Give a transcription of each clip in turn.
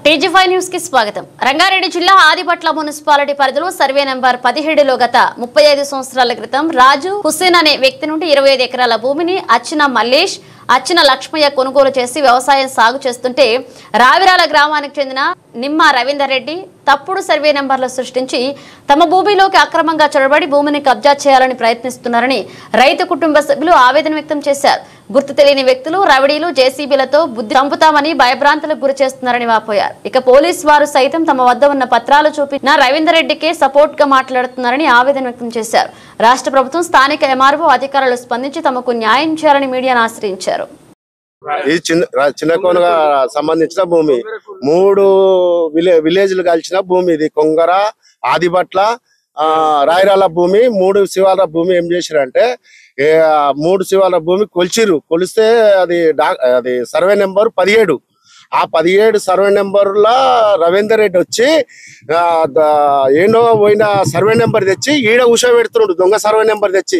టీజీ5 news కి స్వాగతం. రంగారెడ్డి జిల్లా ఆదిపట్ల మున్సిపాలిటీ పరిధిలో సర్వే నెంబర్ 17లో గత 35 సంవత్సరాల క్రితం రాజు హుస్సేన్ అనే వ్యక్తి నుండి 25 ఎకరాల భూమిని అచ్చిన మల్లేష్, అచ్చిన లక్ష్మయ్య కొనుగోలు చేసి వ్యవసాయం సాగు చేస్తుంటే రావిరాల గ్రామానికి చెందిన నిమ్మ రవీందర్ రెడ్డి తప్పుడు సర్వే నెంబర్లు సృష్టించి తమ భూమిలోకి అక్రమంగా చొరబడి భూమిని కబ్జా చేయాలని ప్రయత్నిస్తున్నారని రైతు కుటుంబ సభ్యులు ఆవేదన వ్యక్తం చేశారు. గుర్తు తెలియని వ్యక్తులు రౌడీలు జేసీబీలతో బుద్ధి చంపుతామని భయభ్రాంతులకు గురి చేస్తున్నారని వాపోయారు. ఇక పోలీసు వారు సైతం తమ వద్ద ఉన్న పత్రాలు చూపిన రవీందర్ రెడ్డికే సపోర్ట్ గా మాట్లాడుతున్నారని ఆవేదన వ్యక్తం చేశారు. రాష్ట్ర ప్రభుత్వం స్థానిక ఎంఆర్ఓ అధికారులు స్పందించి తమకు న్యాయం చేయాలని మీడియాను ఆశ్రయించారు. ఇది చిన్నకోనగా సంబంధించిన భూమి, 3 విలేజ్లు కలిసిన భూమి. ఇది కొంగర, ఆదిపట్ల, రాయరాల భూమి. 3 శివాల భూమి ఏం చేశారంటే 3 శివాల భూమి కొలిస్తే అది సర్వే నెంబర్ 17. ఆ 17 సర్వే నెంబర్లో రవీందర్ రెడ్డి వచ్చి ఏడో పోయిన సర్వే నెంబర్ తెచ్చి ఈడ పెడుతున్నాడు. దొంగ సర్వే నెంబర్ తెచ్చి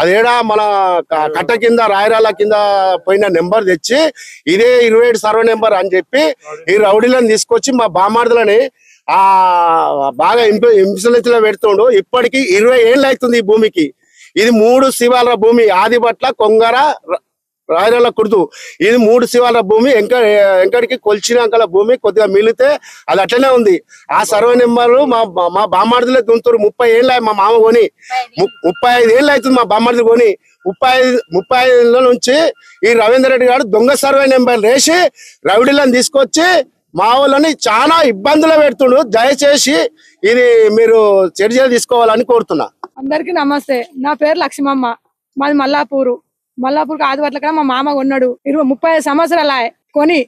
అదేడా మన కట్ట కింద రాయరాల కింద పోయిన నెంబర్ తెచ్చి ఇదే 27 సర్వే నెంబర్ అని చెప్పి ఈ రౌడీలను తీసుకొచ్చి మా బామార్దులని బాగా హింసలో పెడుతుండు. ఇప్పటికి 20 ఏళ్ళు అవుతుంది ఈ భూమికి. ఇది 3 శివాల భూమి, ఆదిపట్ల, కొంగర, రాయరాల కుర్దు. ఇది 3 శివాల భూమి. ఎంకడికి కొలిచినాకల భూమి కొద్దిగా మిగిలితే అది అట్లనే ఉంది. ఆ సర్వే నెంబర్లు మా బామ్మార్దులే దుంతురు. 30 ఏళ్ళు మా మామ కొని, 35 ఏళ్ళు అవుతుంది మా బామ్మార్ది కొని. 35 నుంచి ఈ రవీందర్ రెడ్డి గారు దొంగ సర్వే నెంబర్లు వేసి రౌడీలను తీసుకొచ్చి మా వాళ్ళని చాలా ఇబ్బందులు పెడుతుండు. దయచేసి ఇది మీరు చర్యలు తీసుకోవాలని కోరుతున్నా. అందరికి నమస్తే. నా పేరు లక్ష్మమ్మ. మాది మల్లాపూర్కి ఆదిపట్ల కాడ మా మామ కొన్నాడు. 30 సంవత్సరాల కొని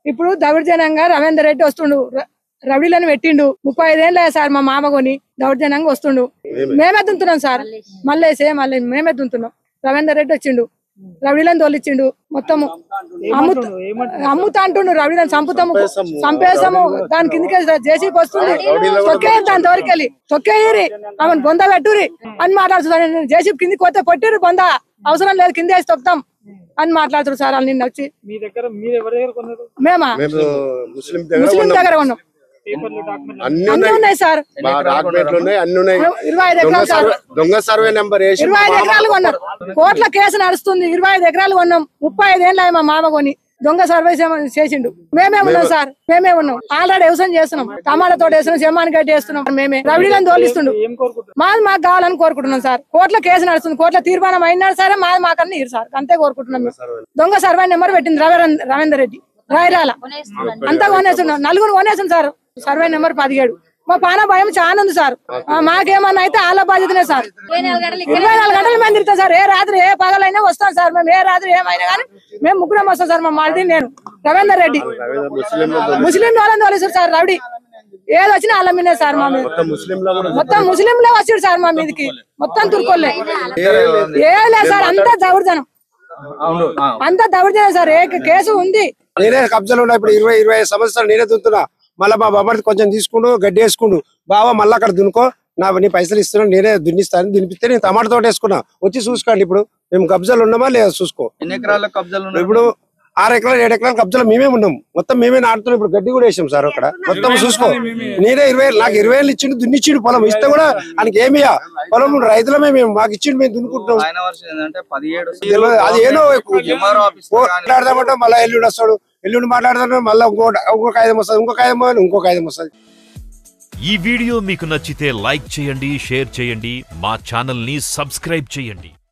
ఇప్పుడు దౌర్జన్యంగా రవీందర్ రెడ్డి వస్తుండు. రవిలను పెట్టిండు. 35 ఏళ్ళ సార్ మా మామ కొని దౌర్జన్యంగా వస్తుండు. మేమే దుంతున్నాం సార్. మళ్ళీ మేమే దుంతున్నాం. రవీందర్ రెడ్డి వచ్చిండు, రవిలను తోలిచ్చిండు. మొత్తము అమ్ముతా అంటుండు. రవిలను చంపేసాము. దాని కిందకి జేసీబీ వస్తుంది. తొక్కేయరు, దాని దోరికెళ్ళి తొక్కేయరి, ఆమెను బొంద పెట్టురి అని మాట్లాడుతున్నాడు. జేసీబీ కిందికి పోతే పొట్టిరు, బొంద అవసరం లేదు, కింద వేసి తొక్కుతాం అని మాట్లాడుతున్నారు సార్. నిన్న వచ్చి మేమా ముస్లిం దగ్గర కొన్నాం. అన్ని ఉన్నాయి సార్. 25 ఎకరాలు సార్. దొంగ సర్వే నెంబర్ 25 ఎకరాలు కొన్నారు. కోట్ల కేసు నడుస్తుంది. 25 ఎకరాలు కొన్నాం. 35 ఏళ్ళ మా మామ కొని దొంగ సర్వే చేసిండు. మేమే ఉన్నాం సార్. మేమే ఉన్నాం. ఆల్రెడీ వ్యవసాయం చేస్తున్నాం. టమాటా తోట వేస్తున్నాం, చెమ్మాని గడ్డి వేస్తున్నాం. మేమే రవిలను తోలిస్తుండు. మాది మాకు కావాలని కోరుకుంటున్నాం సార్. కోట్ల కేసు నడుస్తుంది. కోట్ల తీర్మానం అయినా సరే మాది మాకన్నా ఇరు సార్. అంతే కోరుకుంటున్నాం. దొంగ సర్వే నెంబర్ పెట్టింది రవీందర్ రెడ్డి. రాయరాల అంతా కొనేస్తున్నాం. 4 కొనేసాం సార్. Survey number 17. మా పాన భయం చాలా ఉంది సార్. మాకేమన్నా అయితే వాళ్ళ బాధ్యతనే సార్. 24 గంటల మంది తిరుగుతాం సార్. ఏ రాత్రి ఏ పగలైనా వస్తాం సార్. మేము ఏ రాత్రి ఏమైనా కానీ మేము ముగ్గురం వస్తాం సార్. మా మాది నేను రవీందర్ రెడ్డి ముస్లిం వాళ్ళని తోలేసారు సార్. రౌడీ ఏది వచ్చినా వాళ్ళ మీదే సార్. మా మీద మొత్తం ముస్లింలో వచ్చాడు సార్. మా మీదకి మొత్తం తుర్కోలే ఏ లేదు సార్. అంతా దౌర్జన్యం, అంతా దౌర్జన్యం సార్. ఏ కేసు ఉంది. నేనే కబ్జాలు ఉన్నా. ఇప్పుడు 20-25 సంవత్సరాలు నేనే దుంతున్నా. మళ్ళీ మా బాబాకి కొంచెం తీసుకుండు, గడ్డి వేసుకుండు. బాబా మళ్ళీ అక్కడ దున్నుకో, నీ పైసలు ఇస్తున్నాను, నేనే దున్నిస్తాను. దున్నిపిస్తే నేను టమాటా తోట వేసుకున్నా. వచ్చి చూసుకోండి. ఇప్పుడు మేము కబ్జాలు ఉన్నామా లేదా చూసుకో. ఎన్ని ఎకరాల కబ్జాలు? ఇప్పుడు 6 ఎకరాలు 7 ఎకరాల కబ్జాలు మేమే ఉన్నాం. మొత్తం మేమే నాటుతున్నాం. ఇప్పుడు గడ్డి కూడా వేసాం సార్. అక్కడ మొత్తం చూసుకో. నేనే 20 నాకు 20 ఏళ్ళు ఇచ్చిండు, దున్నిచ్చిండు. పొలం ఇస్తే కూడా ఆయనకి ఏమియా పొలం రైతులమే మేము. మాకు ఇచ్చిండు, మేము దున్నుకుంటున్నాం. అది ఏదో మాట్లాడదామంటే మళ్ళీ ఎల్లుండి వస్తాడు. ఎల్లుండి మాట్లాడదాం మళ్ళీ ఇంకొక కాగితం వస్తుంది, ఇంకొక కాగితం వస్తుంది. ఈ వీడియో మీకు నచ్చితే లైక్ చేయండి, షేర్ చేయండి, మా ఛానల్ ని సబ్స్క్రైబ్ చేయండి.